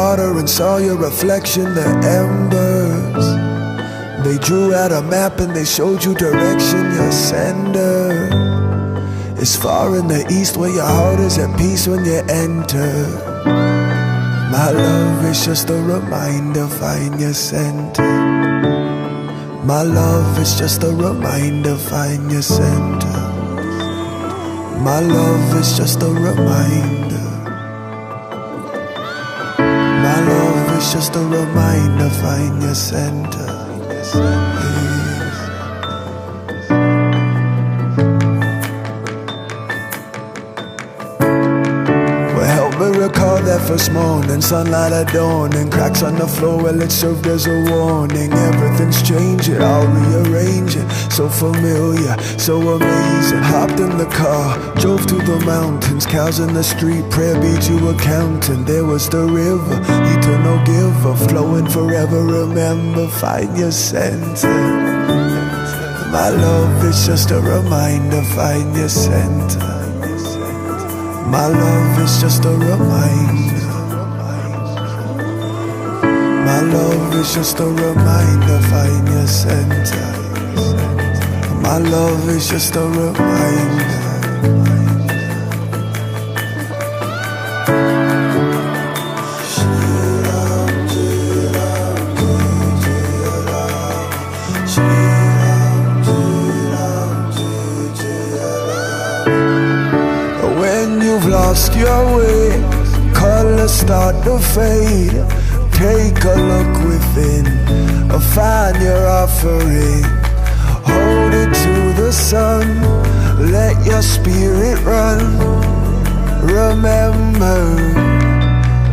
water and saw your reflection, the embers. They drew out a map and they showed you direction, your sender. It's far in the east where your heart is at peace when you enter. My love is just a reminder, find your center. My love is just a reminder, find your center. My love is just a reminder. My love is just a reminder, find your center. Recall that first morning, sunlight at dawn, and cracks on the floor, well it served as a warning. Everything's changing, I'll rearrange it. So familiar, so amazing. Hopped in the car, drove through the mountains, cows in the street, prayer beads you were counting. There was the river, eternal giver, flowing forever. Remember, find your center. My love is just a reminder, find your center. My love is just a reminder. My love is just a reminder, find your center. My love is just a reminder. Lost your way, colors start to fade. Take a look within, find your offering. Hold it to the sun, let your spirit run. Remember,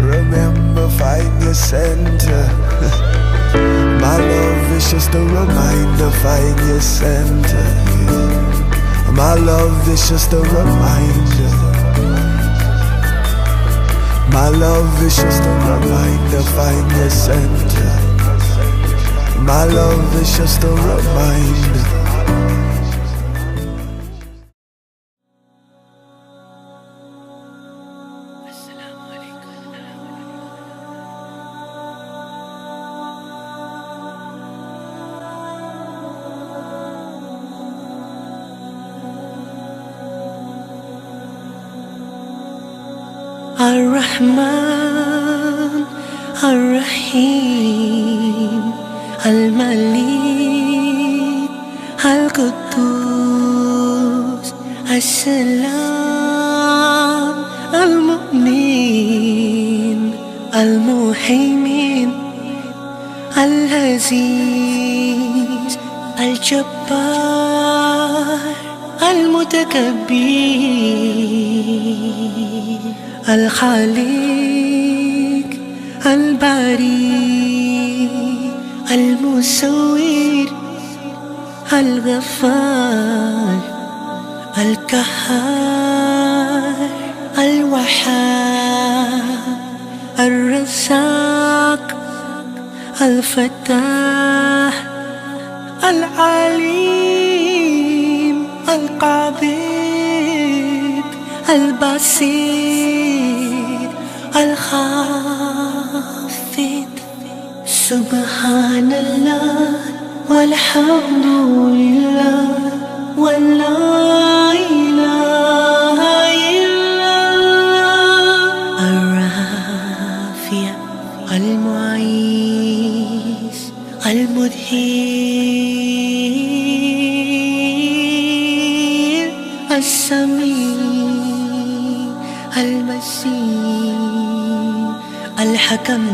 remember, find your center. My love is just a reminder, find your center. My love is just a reminder. My love is just a reminder, find your center. My love is just a reminder. Ar-Rahman, Ar-Rahim, Al-Malik, Al-Quddus, As-Salam, Al-Mu'min, Al-Muhaymin, Al-Aziz, Al-Jabbar, Al-Mutakabbir, Al-Khaliq, Al-Bari, Al-Musawwir, Al-Ghaffar, Al-Kahhar, Al-Wahhab, Al-Razzaq, Al-Fattah, Al-Alim, Al-Qabid, Al-Basir, Al-Khafid. Subhanallah, walhamdulillah, wa la ilaha illallah. Ar-Rafi', Al-Mu'izz, Al-Mudhir, As-Sami', Al-Basir, Al-Hakam,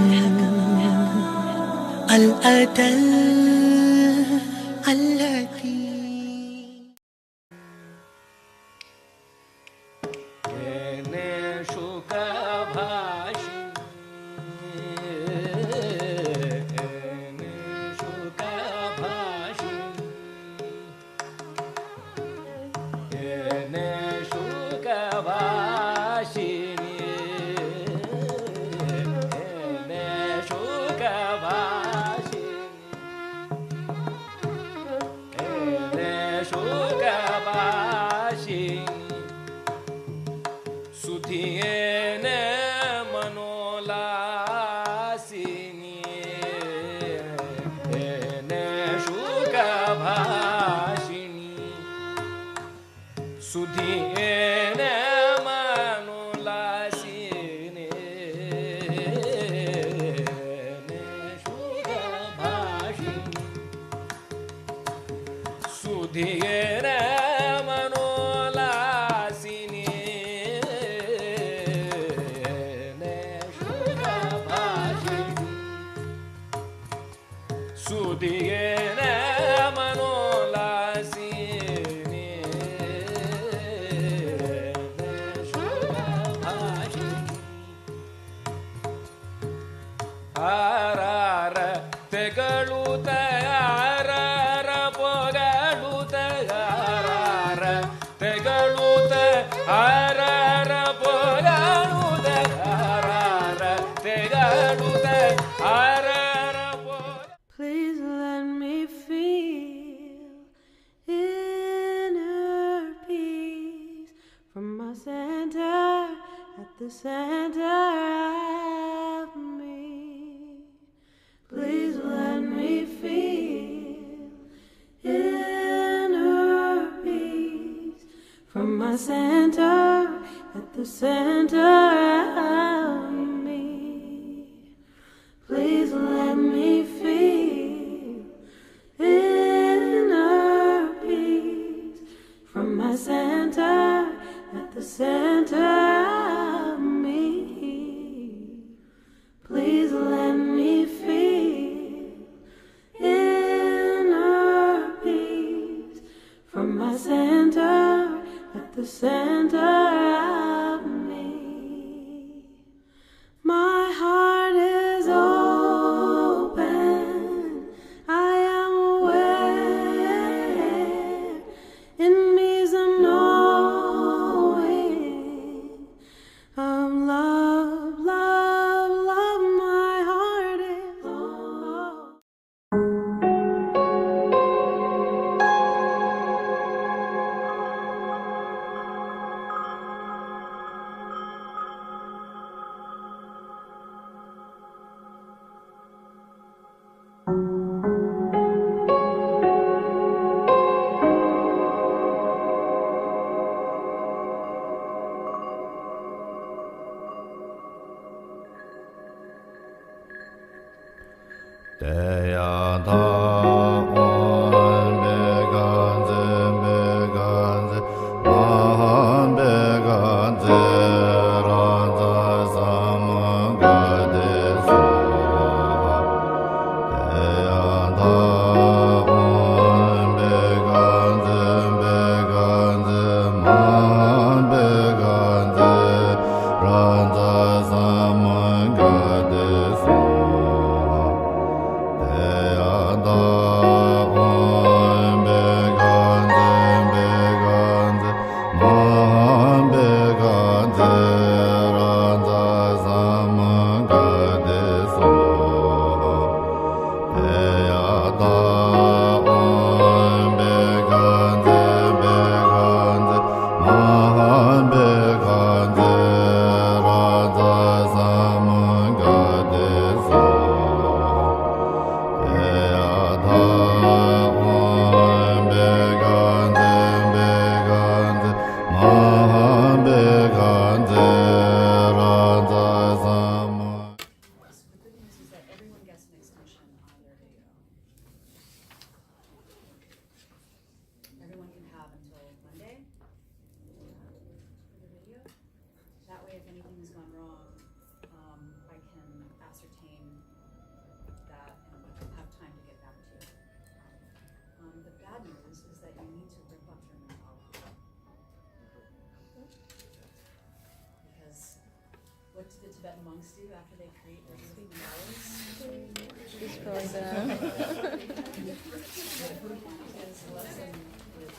Al-Adl, Al-Latif. सुधियेने Manola सुधियेने मनुलासिने शुभभाषिणी सुधियेने मनुलासिने शुभभाषिणी सुधियेने Please let me feel inner peace from my center at the center of me. Please let me feel inner peace from my center at the center of me. Please let me feel inner peace from my center at the center of me. Please let me feel inner peace from my center at the center of me. My heart is open, I am aware, in me's a knowing of love, love, love, my heart is open. Everyone can have until Monday for the video. That way, if anything has gone wrong, I can ascertain that and have time to get back to you. The bad news is that you need to rip up your mental. Because what do the Tibetan monks do after they create their sleeping hours? Destroy them. His lesson with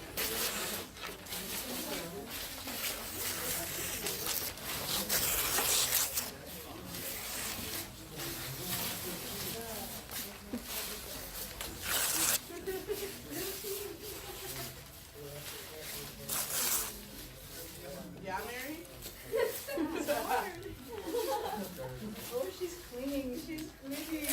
Yeah, Mary? oh, she's clinging, she's clinging.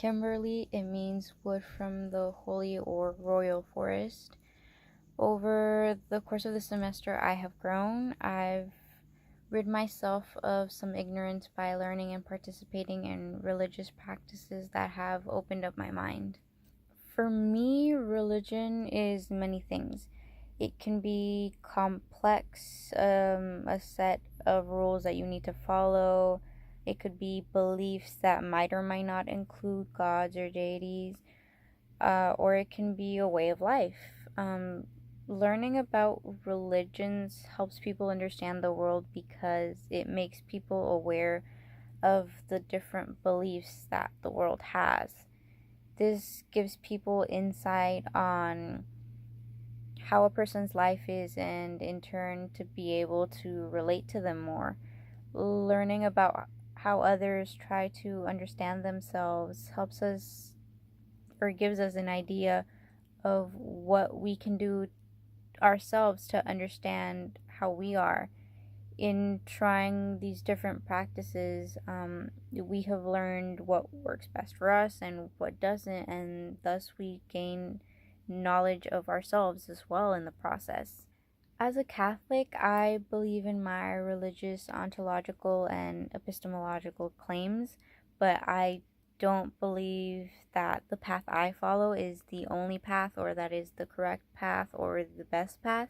Kimberly. It means wood from the holy or royal forest. Over the course of the semester, I have grown. I've rid myself of some ignorance by learning and participating in religious practices that have opened up my mind. For me, religion is many things. It can be complex, a set of rules that you need to follow. It could be beliefs that might or might not include gods or deities, or it can be a way of life. Learning about religions helps people understand the world because it makes people aware of the different beliefs that the world has. This gives people insight on how a person's life is, and in turn to be able to relate to them more. Learning about how others try to understand themselves helps us or gives us an idea of what we can do ourselves to understand how we are. In trying these different practices, we have learned what works best for us and what doesn't, and thus we gain knowledge of ourselves as well in the process. As a Catholic, I believe in my religious, ontological, and epistemological claims, but I don't believe that the path I follow is the only path or that is the correct path or the best path.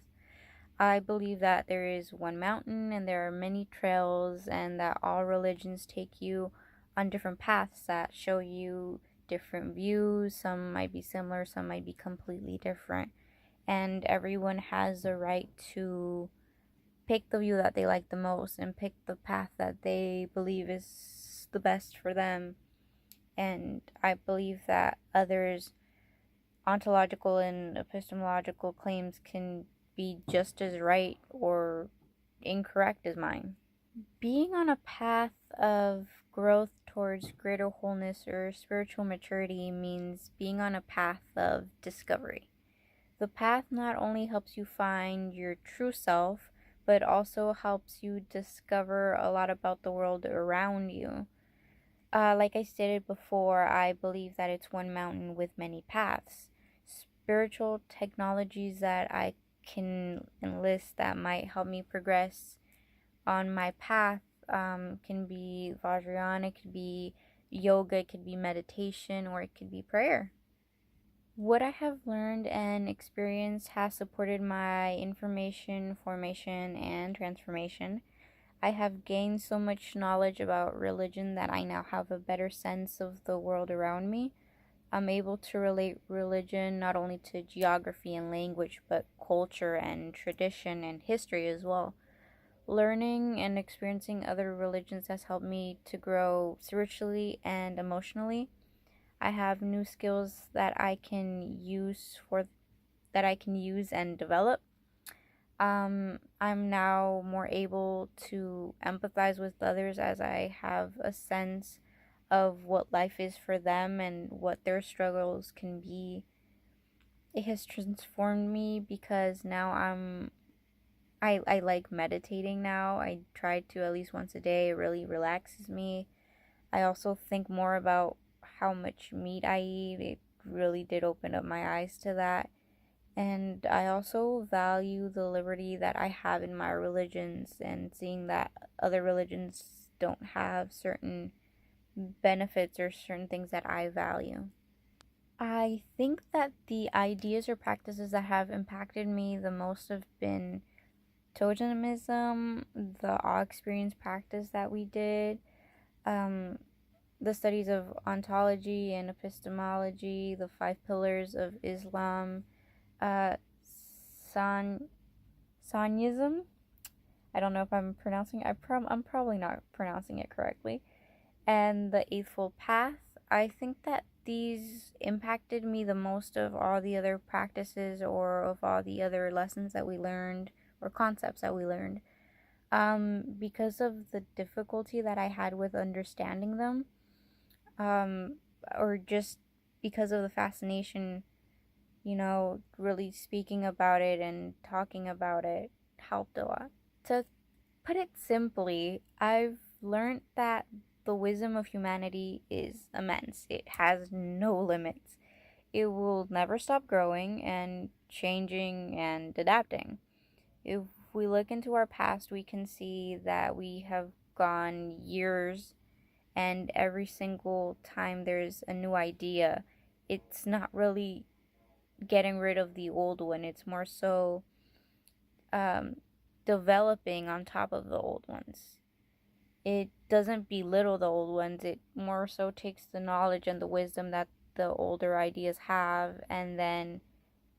I believe that there is one mountain and there are many trails, and that all religions take you on different paths that show you different views. Some might be similar, some might be completely different. And everyone has the right to pick the view that they like the most and pick the path that they believe is the best for them. And I believe that others' ontological and epistemological claims can be just as right or incorrect as mine. Being on a path of growth towards greater wholeness or spiritual maturity means being on a path of discovery. The path not only helps you find your true self, but also helps you discover a lot about the world around you. Like I stated before, I believe that it's one mountain with many paths. Spiritual technologies that I can enlist that might help me progress on my path can be Vajrayana, it could be yoga, it could be meditation, or it could be prayer. What I have learned and experienced has supported my information, formation, and transformation. I have gained so much knowledge about religion that I now have a better sense of the world around me. I'm able to relate religion not only to geography and language, but culture and tradition and history as well. Learning and experiencing other religions has helped me to grow spiritually and emotionally. I have new skills that I can use and develop. I'm now more able to empathize with others as I have a sense of what life is for them and what their struggles can be. It has transformed me because now I like meditating now. I try to at least once a day. It really relaxes me. I also think more about how much meat I eat. It really did open up my eyes to that. And I also value the liberty that I have in my religions and seeing that other religions don't have certain benefits or certain things that I value. I think that the ideas or practices that have impacted me the most have been totemism, the awe experience practice that we did, the studies of ontology and epistemology, the 5 pillars of Islam, Sanyism. I don't know if I'm pronouncing it. I'm probably not pronouncing it correctly. And the Eightfold Path. I think that these impacted me the most of all the other practices or of all the other lessons that we learned or concepts that we learned. Because of the difficulty that I had with understanding them, or just because of the fascination, really speaking about it and talking about it helped a lot. To put it simply, I've learned that the wisdom of humanity is immense. It has no limits. It will never stop growing and changing and adapting. If we look into our past, we can see that we have gone years, and every single time there's a new idea, it's not really getting rid of the old one. It's more so developing on top of the old ones. It doesn't belittle the old ones. It more so takes the knowledge and the wisdom that the older ideas have, and then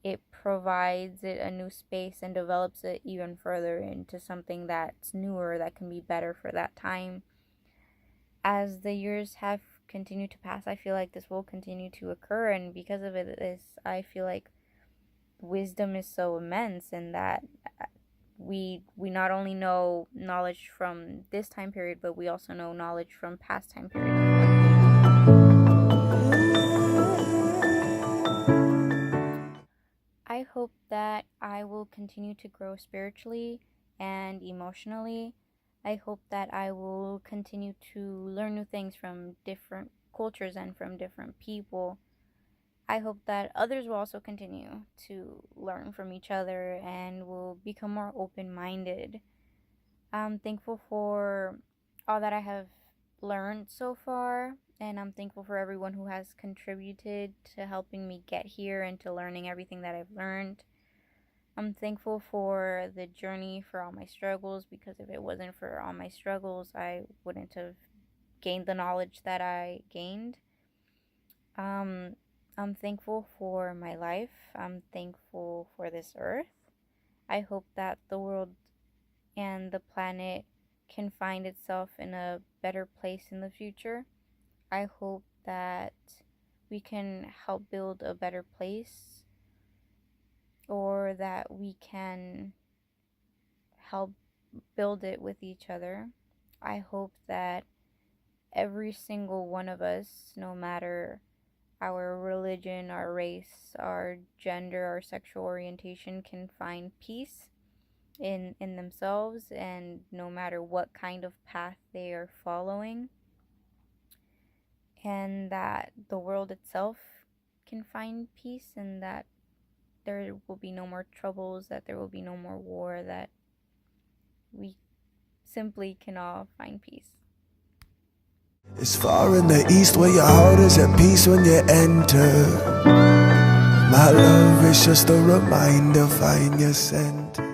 it provides it a new space and develops it even further into something that's newer, that can be better for that time. As the years have continued to pass, I feel like this will continue to occur, and because of it, I feel like wisdom is so immense, and that we not only know knowledge from this time period, but we also know knowledge from past time periods. I hope that I will continue to grow spiritually and emotionally. I hope that I will continue to learn new things from different cultures and from different people. I hope that others will also continue to learn from each other and will become more open-minded. I'm thankful for all that I have learned so far, and I'm thankful for everyone who has contributed to helping me get here and to learning everything that I've learned. I'm thankful for the journey, for all my struggles, because if it wasn't for all my struggles, I wouldn't have gained the knowledge that I gained. I'm thankful for my life. I'm thankful for this earth. I hope that the world and the planet can find itself in a better place in the future. I hope that we can help build a better place, or that we can help build it with each other. I hope that every single one of us, no matter our religion, our race, our gender, our sexual orientation, can find peace in themselves, and no matter what kind of path they are following, and that the world itself can find peace, and that there will be no more troubles, that there will be no more war, that we simply can all find peace. It's far in the east where your heart is at peace when you enter. My love is just a reminder, find your center.